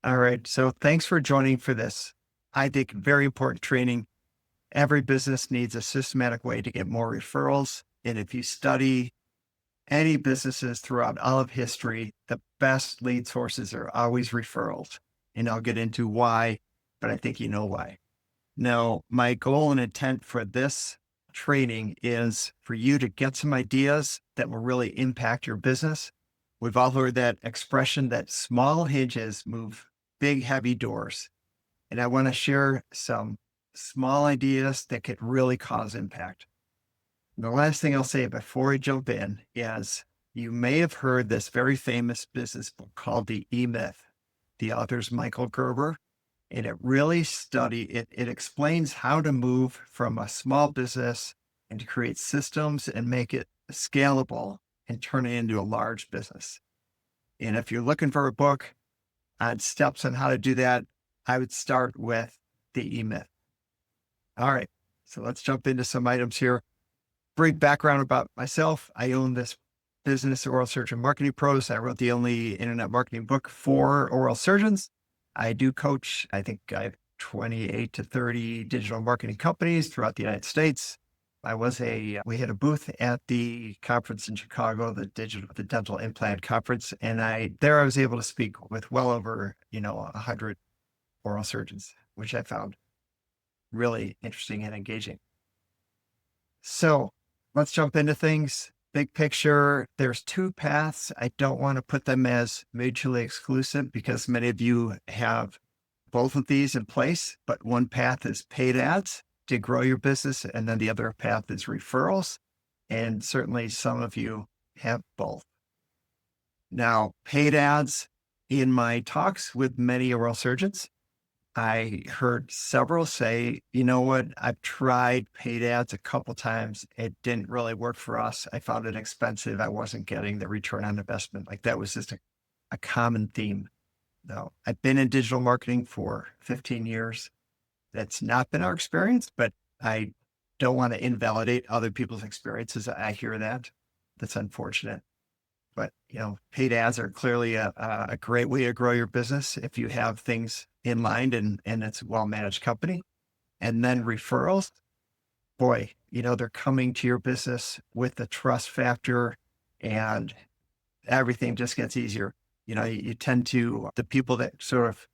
All right. So thanks for joining for this. I think very important training. Every business needs a systematic way to get more referrals. And if you study any businesses throughout all of history, the best lead sources are always referrals. And I'll get into why, but I think you know why. Now, my goal and intent for this training is for you to get some ideas that will really impact your business. We've all heard that expression that small hinges move big, heavy doors. And I want to share some small ideas that could really cause impact. And the last thing I'll say before we jump in is you may have heard this very famous business book called The E-Myth. The author's Michael Gerber, and it explains how to move from a small business and to create systems and make it scalable and turn it into a large business. And if you're looking for a book on steps on how to do that, I would start with The E-Myth. All right, so let's jump into some items here. Brief background about myself. I own this business, Oral Surgeon Marketing Pros. I wrote the only internet marketing book for oral surgeons. I do coach. I think I have 28 to 30 digital marketing companies throughout the United States. We had a booth at the conference in Chicago, the dental implant conference. And I was able to speak with well over, 100 oral surgeons, which I found really interesting and engaging. So let's jump into things. Big picture, there's two paths. I don't want to put them as mutually exclusive because many of you have both of these in place, but one path is paid ads to grow your business. And then the other path is referrals. And certainly some of you have both. Now, paid ads, in my talks with many oral surgeons, I heard several say, you know what, I've tried paid ads a couple times. It didn't really work for us. I found it expensive. I wasn't getting the return on investment. Like that was just a common theme. No, I've been in digital marketing for 15 years. That's not been our experience, but I don't want to invalidate other people's experiences. I hear that. That's unfortunate. But, paid ads are clearly a great way to grow your business if you have things in mind and it's a well-managed company. And then referrals, boy, they're coming to your business with the trust factor and everything just gets easier. You tend to, the people that sort of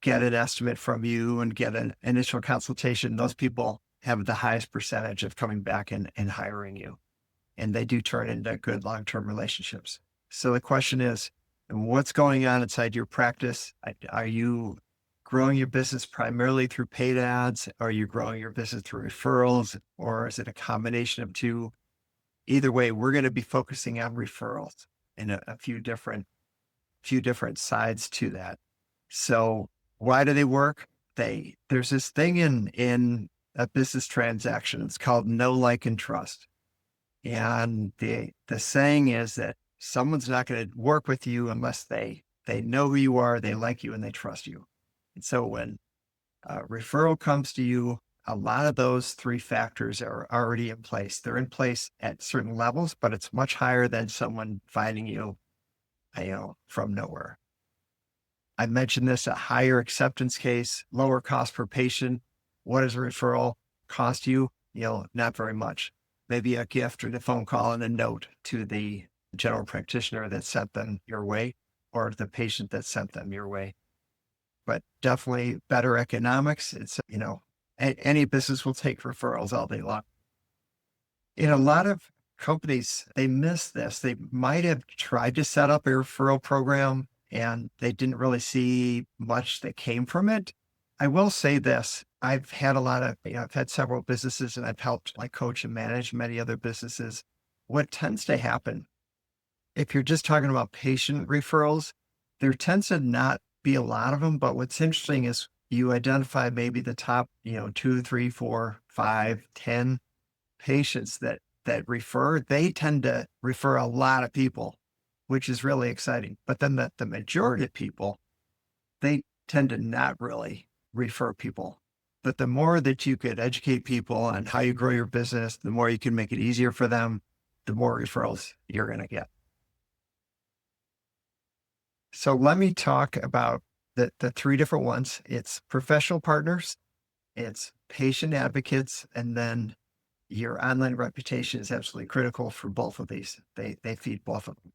get an estimate from you and get an initial consultation, those people have the highest percentage of coming back and hiring you. And they do turn into good long-term relationships. So the question is, what's going on inside your practice? Are you growing your business primarily through paid ads? Are you growing your business through referrals? Or is it a combination of two? Either way, we're going to be focusing on referrals and a few different sides to that. So why do they work? There's this thing in a business transaction. It's called know, like, and trust. And the saying is that someone's not going to work with you unless they know who you are, they like you, and they trust you. And so when a referral comes to you, a lot of those three factors are already in place. They're in place at certain levels, but it's much higher than someone finding you, from nowhere. I mentioned this, a higher acceptance case, lower cost per patient. What does a referral cost you? Not very much. Maybe a gift or a phone call and a note to the general practitioner that sent them your way or the patient that sent them your way. But definitely better economics. It's, any business will take referrals all day long. In a lot of companies, they miss this. They might have tried to set up a referral program and they didn't really see much that came from it. I will say this. I've had I've had several businesses and I've helped coach and manage many other businesses. What tends to happen, if you're just talking about patient referrals, there tends to not be a lot of them. But what's interesting is you identify maybe the top, 2, 3, 4, 5, 10 patients that refer. They tend to refer a lot of people, which is really exciting. But then the majority of people, they tend to not really refer people. But the more that you could educate people on how you grow your business, the more you can make it easier for them, the more referrals you're going to get. So let me talk about the three different ones. It's professional partners, it's patient advocates, and then your online reputation is absolutely critical for both of these. They feed both of them.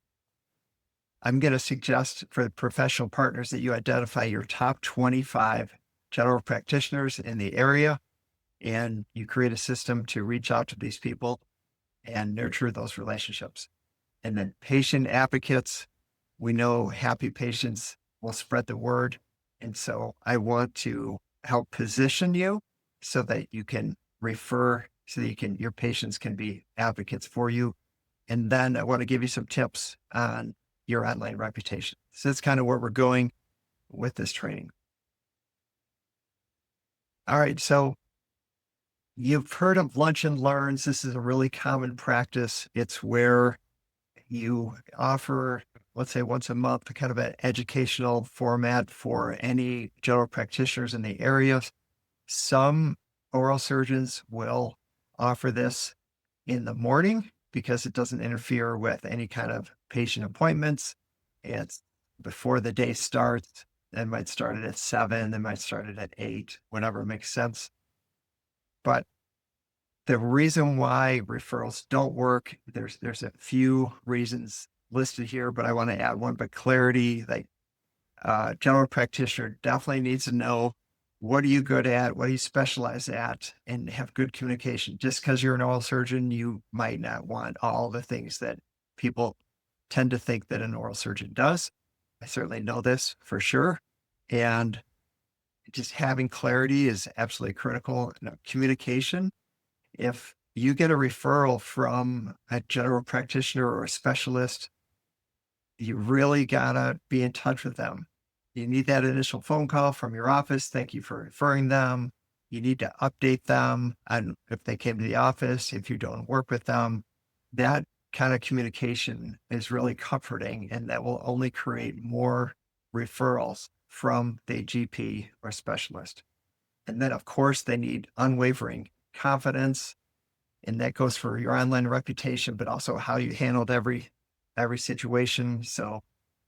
I'm going to suggest for the professional partners that you identify your top 25 general practitioners in the area and you create a system to reach out to these people and nurture those relationships. And then patient advocates, we know happy patients will spread the word. And so I want to help position you so that you can refer, so that your patients can be advocates for you. And then I want to give you some tips on your online reputation. So that's kind of where we're going with this training. All right. So you've heard of lunch and learns. This is a really common practice. It's where you offer, let's say once a month, kind of an educational format for any general practitioners in the area. Some oral surgeons will offer this in the morning because it doesn't interfere with any kind of patient appointments. It's before the day starts. They might start it at 7, they might start it at 8, whatever makes sense. But the reason why referrals don't work, there's a few reasons listed here, but I want to add one, but clarity, like general practitioner definitely needs to know what are you good at, what do you specialize at, and have good communication. Just because you're an oral surgeon, you might not want all the things that people tend to think that an oral surgeon does. I certainly know this for sure. And just having clarity is absolutely critical. Communication, if you get a referral from a general practitioner or a specialist, you really gotta be in touch with them. You need that initial phone call from your office. Thank you for referring them. You need to update them on if they came to the office, if you don't work with them. That kind of communication is really comforting, and that will only create more referrals from the GP or specialist. And then, of course, they need unwavering confidence. And that goes for your online reputation, but also how you handled every situation. So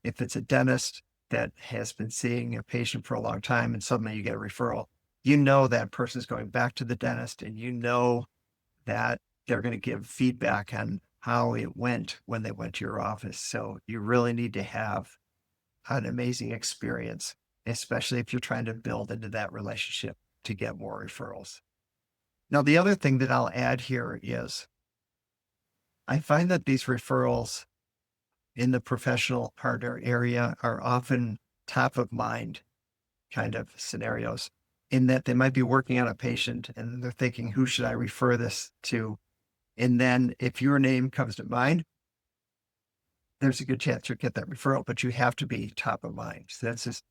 if it's a dentist that has been seeing a patient for a long time and suddenly you get a referral, you know that person's going back to the dentist and you know that they're going to give feedback on how it went when they went to your office. So you really need to have an amazing experience, especially if you're trying to build into that relationship to get more referrals. Now, the other thing that I'll add here is I find that these referrals in the professional partner area are often top of mind kind of scenarios in that they might be working on a patient and they're thinking, who should I refer this to? And then if your name comes to mind, there's a good chance you'll get that referral, but you have to be top of mind. So that's just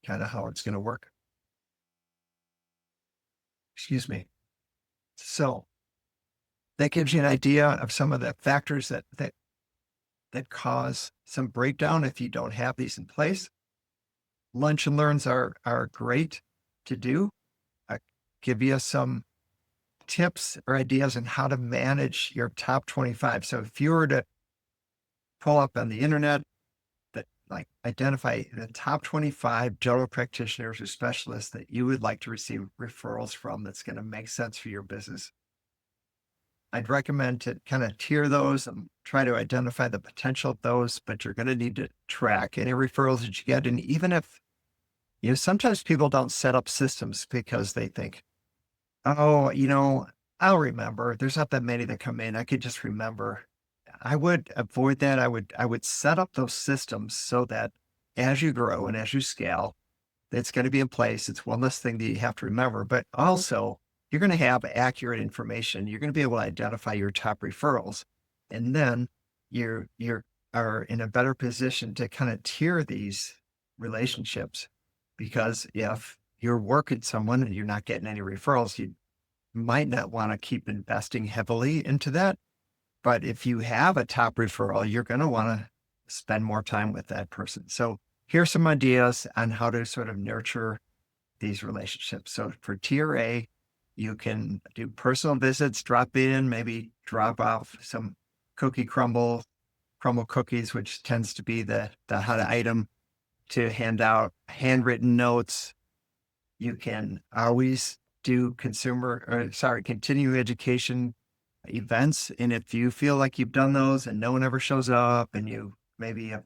kind of how it's going to work. Excuse me. So that gives you an idea of some of the factors that cause some breakdown if you don't have these in place. Lunch and learns are great to do. I give you some tips or ideas on how to manage your top 25. So if you were to pull up on the internet that like identify the top 25 general practitioners or specialists that you would like to receive referrals from, that's going to make sense for your business, I'd recommend to kind of tier those and try to identify the potential of those, but you're going to need to track any referrals that you get. And even if, sometimes people don't set up systems because they think, oh, I'll remember. There's not that many that come in. I could just remember. I would avoid that. I would set up those systems so that as you grow and as you scale, it's going to be in place. It's one less thing that you have to remember, but also you're going to have accurate information. You're going to be able to identify your top referrals. And then you are in a better position to kind of tier these relationships, because if you're working someone and you're not getting any referrals, you might not want to keep investing heavily into that. But if you have a top referral, you're going to want to spend more time with that person. So here's some ideas on how to sort of nurture these relationships. So for tier A, you can do personal visits, drop in, maybe drop off some crumble cookies, which tends to be the hot item to hand out handwritten notes. You can always do continuing education events. And if you feel like you've done those and no one ever shows up, and you maybe have,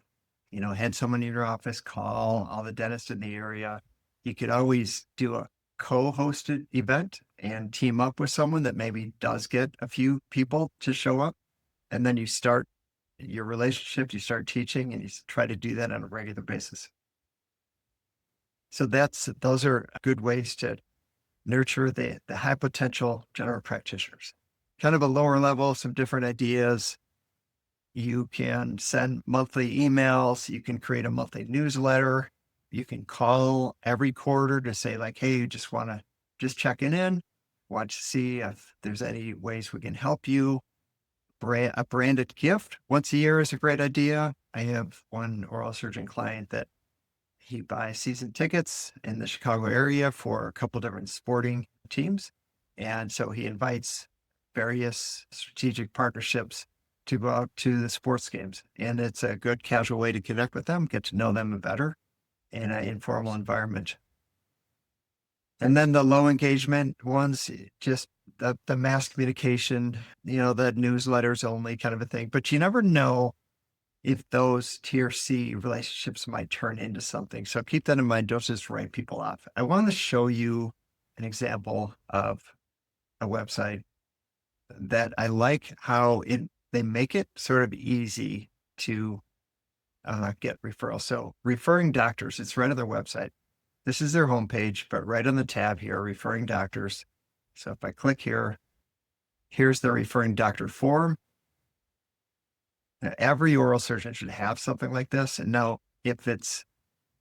had someone in your office call all the dentists in the area, you could always do a co-hosted event and team up with someone that maybe does get a few people to show up. And then you start your relationship, you start teaching, and you try to do that on a regular basis. So those are good ways to nurture the high potential general practitioners. Kind of a lower level, some different ideas. You can send monthly emails. You can create a monthly newsletter. You can call every quarter to say like, hey, you just want to checking in, want to see if there's any ways we can help you. A branded gift once a year is a great idea. I have one oral surgeon client that he buys season tickets in the Chicago area for a couple different sporting teams. And so he invites various strategic partnerships to go out to the sports games. And it's a good casual way to connect with them, get to know them better in an informal environment. And then the low engagement ones, just the mass communication, the newsletters only kind of a thing. But you never know if those tier C relationships might turn into something. So keep that in mind. Don't just write people off. I want to show you an example of a website that I like how they make it sort of easy to get referrals. So referring doctors, it's right on their website. This is their homepage, but right on the tab here, referring doctors. So if I click here, here's the referring doctor form. Now, every oral surgeon should have something like this. And now if it's,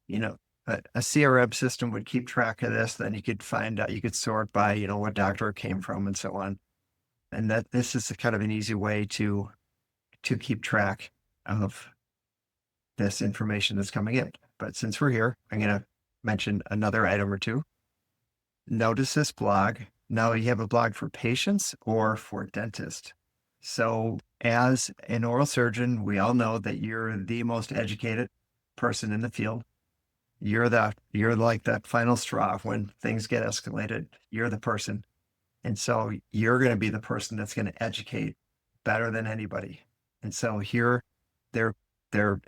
a CRM system would keep track of this, then you could find out, you could sort by, what doctor it came from and so on. And that this is kind of an easy way to keep track of this information that's coming in. But since we're here, I'm going to mention another item or two. Notice this blog. Now you have a blog for patients or for dentists. So as an oral surgeon, we all know that you're the most educated person in the field. You're like that final straw when things get escalated. You're the person. And so you're going to be the person that's going to educate better than anybody. And so here they're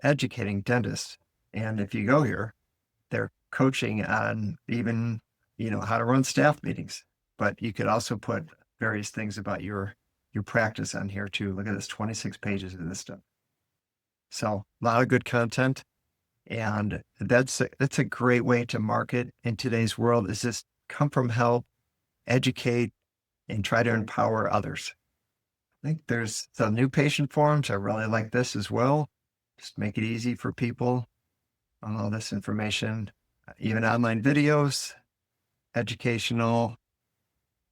educating dentists. And if you go here, they're coaching on even, how to run staff meetings. But you could also put various things about your practice on here too. Look at this, 26 pages of this stuff. So a lot of good content. And that's a great way to market in today's world, is just come from help, educate, and try to empower others. I think there's the new patient forums. I really like this as well. Just make it easy for people on all this information, even online videos, educational,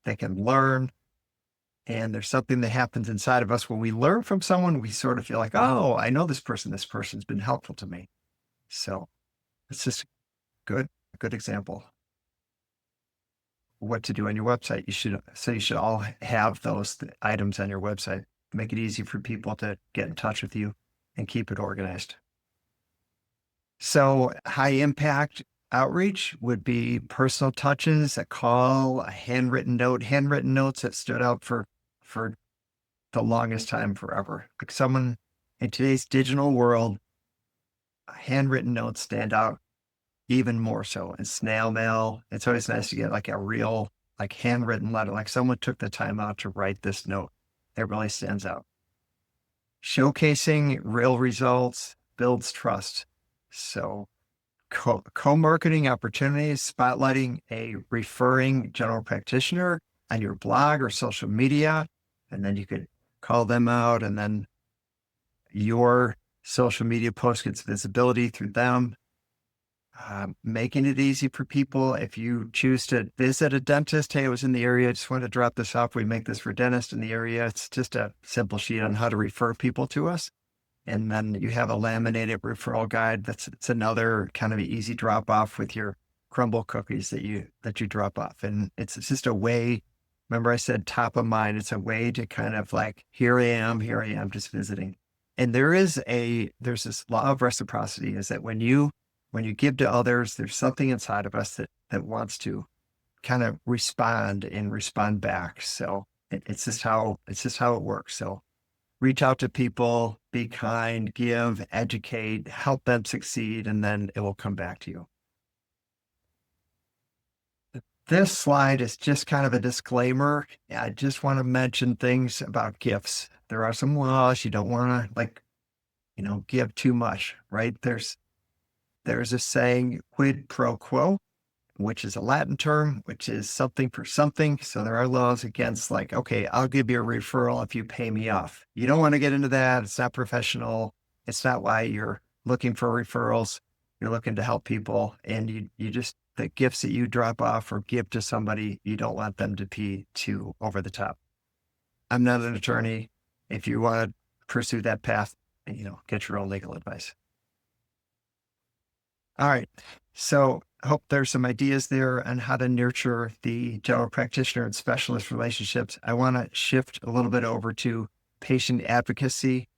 they can learn. And there's something that happens inside of us when we learn from someone, we sort of feel like, oh, I know this person's been helpful to me. So it's just a good example. What to do on your website. You should all have those items on your website. Make it easy for people to get in touch with you and keep it organized. So high impact outreach would be personal touches, a call, a handwritten note. Handwritten notes that stood out for the longest time, forever. Like someone in today's digital world, handwritten notes stand out even more so. And snail mail, it's always nice to get like a real, like handwritten letter, like someone took the time out to write this note. It really stands out. Showcasing real results builds trust. So co-marketing opportunities, spotlighting a referring general practitioner on your blog or social media, and then you could call them out, and then your social media post gets visibility through them. Making it easy for people. If you choose to visit a dentist, hey, I was in the area, just wanted to drop this off. We make this for dentists in the area. It's just a simple sheet on how to refer people to us. And then you have a laminated referral guide. It's another kind of easy drop off with your crumble cookies that you drop off. And it's just a way, remember I said top of mind, it's a way to kind of like, here I am just visiting. And there's this law of reciprocity, is that when you when you give to others, there's something inside of us that wants to kind of respond and respond back. So it's just how it works. So reach out to people, be kind, give, educate, help them succeed, and then it will come back to you. This slide is just kind of a disclaimer. I just want to mention things about gifts. There are some laws. You don't want to give too much, right? There's a saying, quid pro quo, which is a Latin term, which is something for something. So there are laws against like, okay, I'll give you a referral if you pay me off. You don't want to get into that. It's not professional. It's not why you're looking for referrals. You're looking to help people, and you just, the gifts that you drop off or give to somebody, you don't want them to be too over the top. I'm not an attorney. If you want to pursue that path, get your own legal advice. All right. So I hope there's some ideas there on how to nurture the general practitioner and specialist relationships. I want to shift a little bit over to patient advocacy.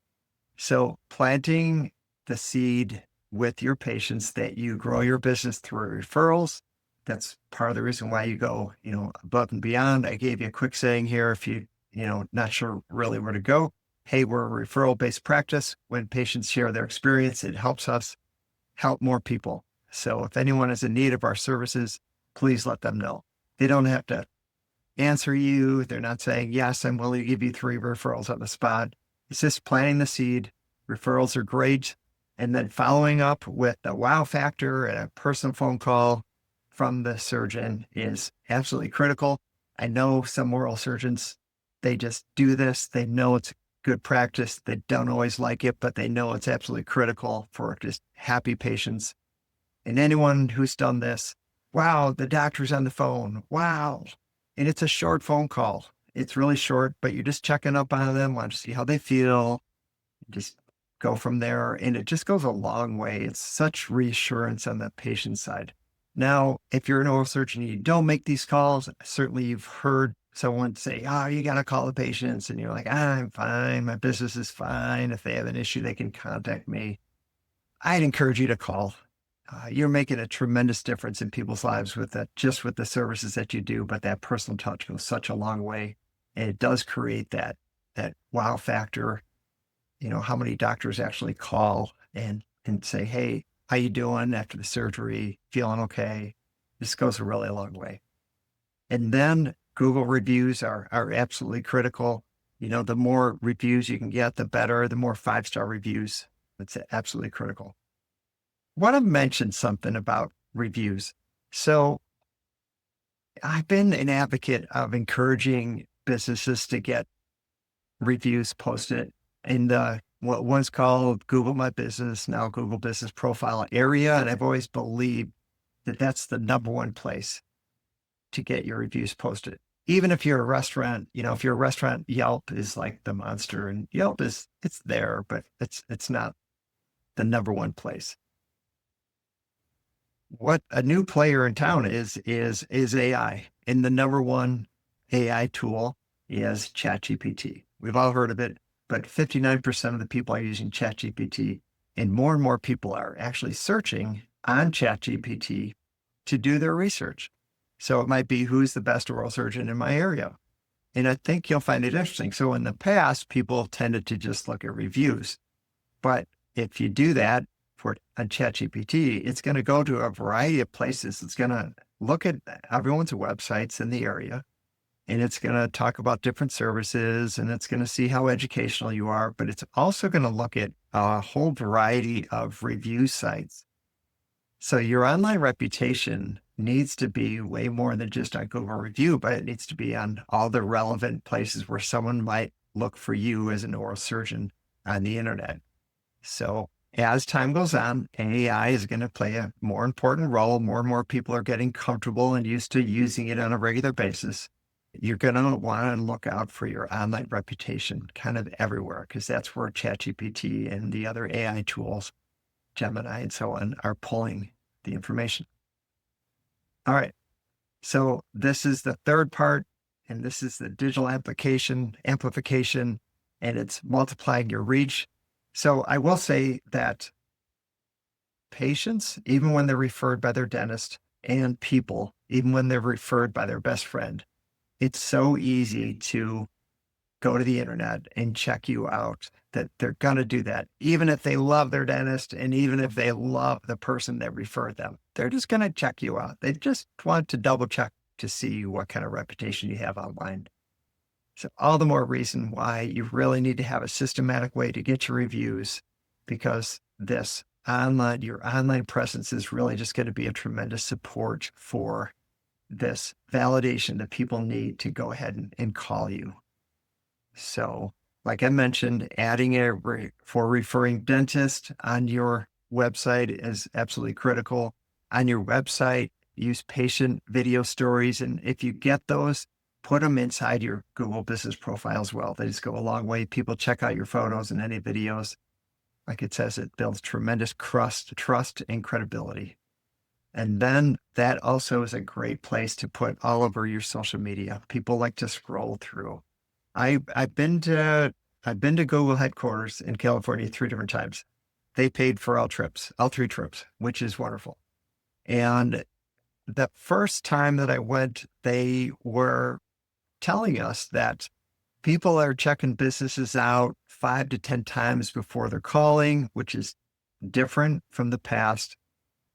So planting the seed with your patients that you grow your business through referrals. That's part of the reason why you go, above and beyond. I gave you a quick saying here. If you, not sure really where to go, hey, we're a referral-based practice. When patients share their experience, it helps us help more people. So if anyone is in need of our services, please let them know. They don't have to answer you. They're not saying, yes, I'm willing to give you 3 referrals on the spot. It's just planting the seed. Referrals are great. And then following up with a wow factor and a personal phone call from the surgeon is absolutely critical. I know some oral surgeons, they just do this. They know it's good practice. They don't always like it, but they know it's absolutely critical for just happy patients. And anyone who's done this, wow, the doctor's on the phone. Wow. And it's a short phone call. It's really short, but you're just checking up on them, want to see how they feel, just go from there. And it just goes a long way. It's such reassurance on the patient side. Now, if you're an oral surgeon, you don't make these calls. Certainly you've heard someone say, oh, you got to call the patients. And you're like, I'm fine. My business is fine. If they have an issue, they can contact me. I'd encourage you to call. You're making a tremendous difference in people's lives with that, just with the services that you do. But that personal touch goes such a long way. And it does create that wow factor. How many doctors actually call and say, hey, how you doing after the surgery? Feeling okay? This goes a really long way. And then Google reviews are absolutely critical. The more reviews you can get, the better. The more 5-star reviews, it's absolutely critical. I want to mention something about reviews. So I've been an advocate of encouraging businesses to get reviews posted in the what was called Google My Business, now Google Business Profile area. And I've always believed that that's the number one place to get your reviews posted. Even if you're a restaurant, if you're a restaurant, Yelp is like the monster, and Yelp it's there, but it's not the number one place. What a new player in town is AI. And the number one AI tool is ChatGPT. We've all heard of it, but 59% of the people are using ChatGPT, and more people are actually searching on ChatGPT to do their research. So it might be, who's the best oral surgeon in my area? And I think you'll find it interesting. So in the past, people tended to just look at reviews. But if you do that on ChatGPT, it's going to go to a variety of places. It's going to look at everyone's websites in the area, and it's going to talk about different services, and it's going to see how educational you are, but it's also going to look at a whole variety of review sites. So your online reputation needs to be way more than just on Google Review, but it needs to be on all the relevant places where someone might look for you as an oral surgeon on the internet. So as time goes on, AI is going to play a more important role. More and more people are getting comfortable and used to using it on a regular basis. You're going to want to look out for your online reputation kind of everywhere, because that's where ChatGPT and the other AI tools, Gemini and so on, are pulling the information. All right. So this is the third part, and this is the digital amplification, and it's multiplying your reach. So I will say that patients, even when they're referred by their dentist, and people, even when they're referred by their best friend. It's so easy to go to the internet and check you out that they're going to do that. Even if they love their dentist and even if they love the person that referred them, they're just going to check you out. They just want to double check to see what kind of reputation you have online. So all the more reason why you really need to have a systematic way to get your reviews, because your online presence is really just going to be a tremendous support for this validation that people need to go ahead and call you. So, like I mentioned, adding for referring dentist on your website is absolutely critical. On your website, use patient video stories. And if you get those, put them inside your Google business profile as well. They just go a long way. People check out your photos and any videos. Like it says, it builds tremendous trust, and credibility. And then that also is a great place to put all over your social media. People like to scroll through. I've been to Google headquarters in California 3 different times. They paid for all 3 trips, which is wonderful. And the first time that I went, they were telling us that people are checking businesses out 5 to 10 times before they're calling, which is different from the past.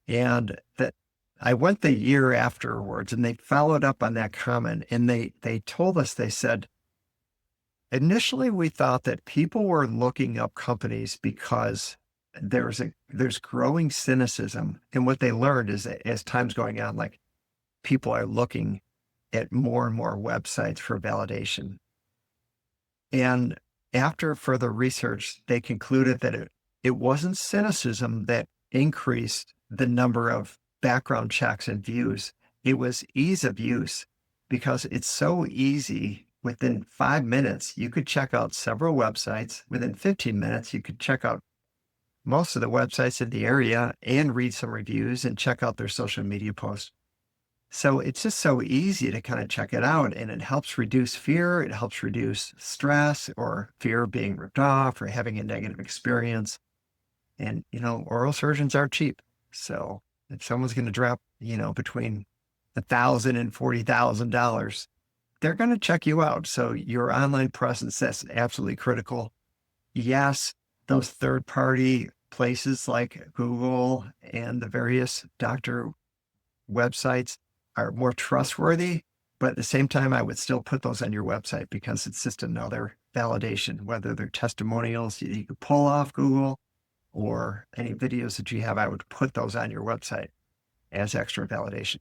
And that I went the year afterwards and they followed up on that comment and they told us, they said, initially we thought that people were looking up companies because there's growing cynicism. And what they learned is that as time's going on, like people are looking at more and more websites for validation. And after further research, they concluded that it wasn't cynicism that increased the number of background checks and views. It was ease of use, because it's so easy. Within 5 minutes, you could check out several websites. Within 15 minutes, you could check out most of the websites in the area and read some reviews and check out their social media posts. So it's just so easy to kind of check it out, and it helps reduce fear. It helps reduce stress or fear of being ripped off or having a negative experience. And, oral surgeons are cheap. So if someone's going to drop, between $1,000 and $40,000, they're going to check you out. So your online presence, that's absolutely critical. Yes, those third-party places like Google and the various doctor websites are more trustworthy, but at the same time, I would still put those on your website because it's just another validation, whether they're testimonials you could pull off Google or any videos that you have. I would put those on your website as extra validation.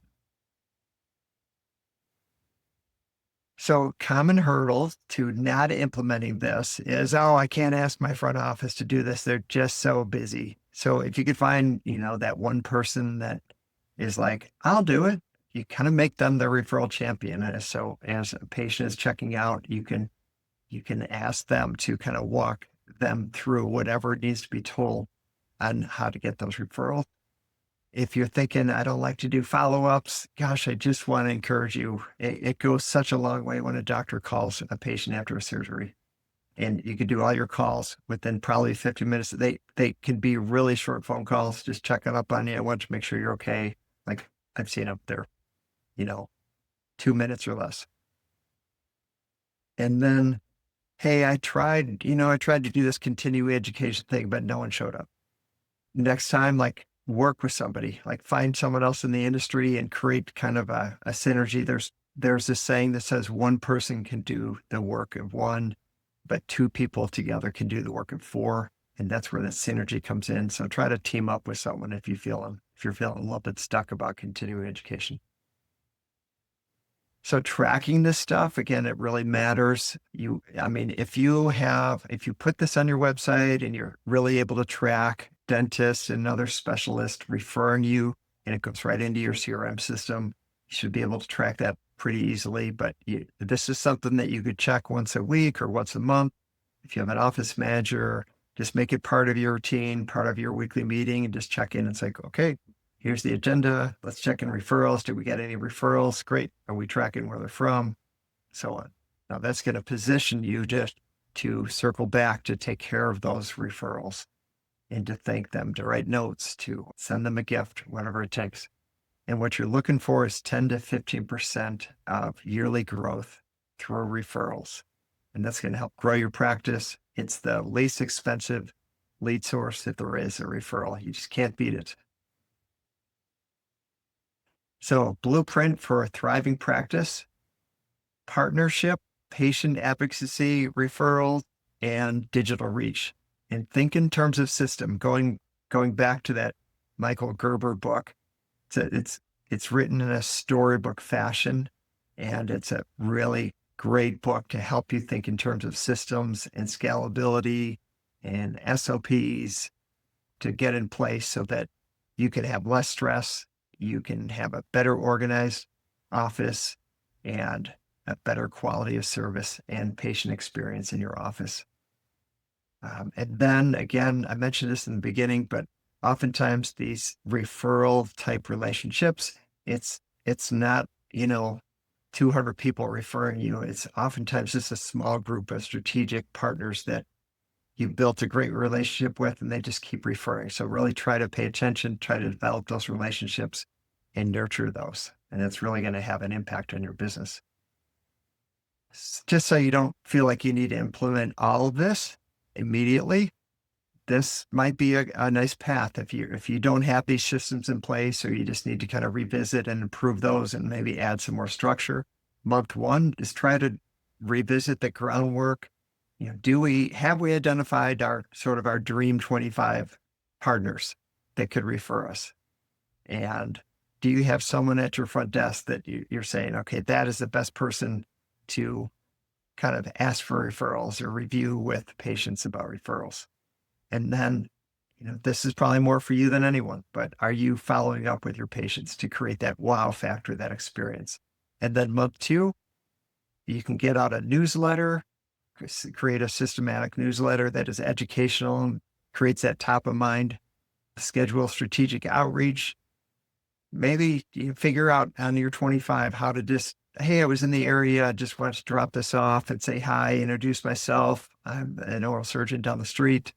So common hurdles to not implementing this is, I can't ask my front office to do this. They're just so busy. So if you could find, that one person that is like, I'll do it, you kind of make them the referral champion. And so as a patient is checking out, you can ask them to kind of walk them through whatever needs to be told on how to get those referrals. If you're thinking, I don't like to do follow-ups, gosh, I just want to encourage you. It goes such a long way when a doctor calls a patient after a surgery. And you can do all your calls within probably 50 minutes. They can be really short phone calls, just checking up on you. I want to make sure you're okay. Like I've seen up there, 2 minutes or less. And then, hey, I tried to do this continuing education thing, but no one showed up. Next time, like, work with somebody, like find someone else in the industry and create kind of a synergy. There's this saying that says one person can do the work of one, but 2 people together can do the work of 4. And that's where the synergy comes in. So try to team up with someone if you're feeling a little bit stuck about continuing education. So tracking this stuff, again, it really matters. If you put this on your website and you're really able to track dentists and other specialists referring you, and it goes right into your CRM system, you should be able to track that pretty easily. But this is something that you could check once a week or once a month. If you have an office manager, just make it part of your routine, part of your weekly meeting, and just check in. It's like, okay, here's the agenda. Let's check in referrals. Did we get any referrals? Great. Are we tracking where they're from? So on. Now that's going to position you just to circle back to take care of those referrals. and to thank them, to write notes, to send them a gift, whatever it takes. And what you're looking for is 10 to 15% of yearly growth through referrals. And that's going to help grow your practice. It's the least expensive lead source if there is a referral. You just can't beat it. So, blueprint for a thriving practice: partnership, patient advocacy, referrals, and digital reach. And think in terms of system. Going back to that Michael Gerber book, it's written in a storybook fashion, and it's a really great book to help you think in terms of systems and scalability and SOPs to get in place so that you can have less stress, you can have a better organized office, and a better quality of service and patient experience in your office. And then again, I mentioned this in the beginning, but oftentimes these referral type relationships, it's not, 200 people referring you. It's oftentimes just a small group of strategic partners that you've built a great relationship with, and they just keep referring. So really try to pay attention, try to develop those relationships and nurture those. And it's really going to have an impact on your business. Just so you don't feel like you need to implement all of this immediately, this might be a nice path. If you don't have these systems in place, or you just need to kind of revisit and improve those and maybe add some more structure, month one is try to revisit the groundwork. Have we identified our dream 25 partners that could refer us? And do you have someone at your front desk that you're saying, okay, that is the best person to kind of ask for referrals or review with patients about referrals? And then, this is probably more for you than anyone, but are you following up with your patients to create that wow factor, that experience? And then month two, you can get out a newsletter, create a systematic newsletter that is educational and creates that top of mind, schedule strategic outreach. Maybe you figure out on your 25 how to just, hey, I was in the area, I just wanted to drop this off and say hi, introduce myself. I'm an oral surgeon down the street.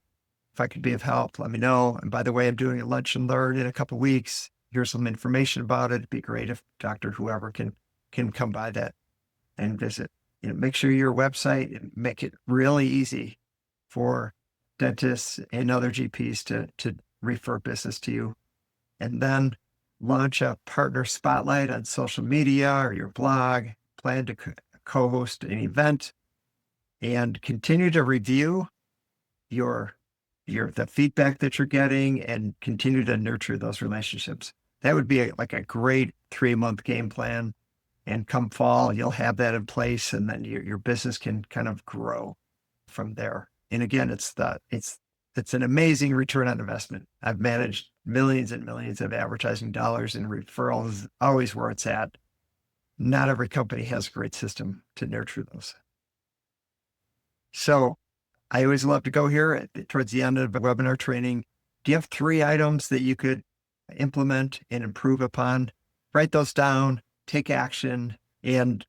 If I could be of help, let me know. And by the way, I'm doing a lunch and learn in a couple of weeks. Here's some information about it. It'd be great if Dr. Whoever can come by that and visit. Make sure your website, and make it really easy for dentists and other GPs to refer business to you. And then launch a partner spotlight on social media or your blog. Plan to co-host an event, and continue to review the feedback that you're getting and continue to nurture those relationships. That would be like a great 3-month game plan. And come fall, you'll have that in place, and then your business can kind of grow from there. And again, it's an amazing return on investment. I've managed millions and millions of advertising dollars, and referrals is always where it's at. Not every company has a great system to nurture those. So I always love to go here towards the end of a webinar training. Do you have 3 items that you could implement and improve upon? Write those down, take action. And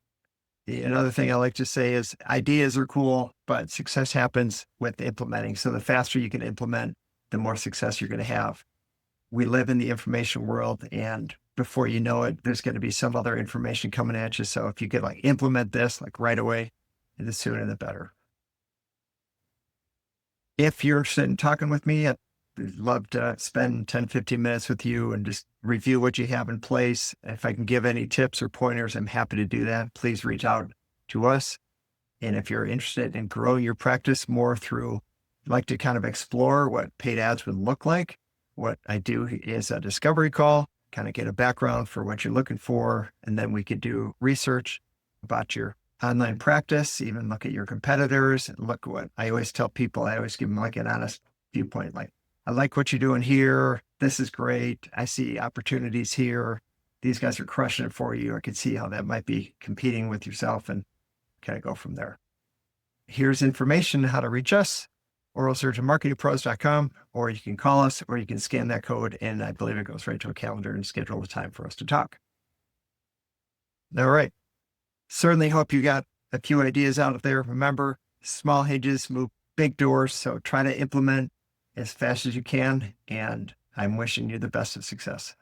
another thing I like to say is ideas are cool, but success happens with implementing. So the faster you can implement, the more success you're going to have. We live in the information world, and before you know it, there's going to be some other information coming at you. So if you could implement this right away, the sooner the better. If you're interested in talking with me, I'd love to spend 10, 15 minutes with you and just review what you have in place. If I can give any tips or pointers, I'm happy to do that. Please reach out to us. And if you're interested in growing your practice more like to kind of explore what paid ads would look like, what I do is a discovery call, kind of get a background for what you're looking for. And then we could do research about your online practice, even look at your competitors, and look what I always tell people. I always give them an honest viewpoint. I like what you're doing here. This is great. I see opportunities here. These guys are crushing it for you. I could see how that might be competing with yourself, and kind of go from there. Here's information how to reach us, oralsurgeonmarketingpros.com, or you can call us, or you can scan that code, and I believe it goes right to a calendar and schedule a time for us to talk. All right. Certainly hope you got a few ideas out there. Remember, small hinges move big doors. So try to implement as fast as you can. And I'm wishing you the best of success.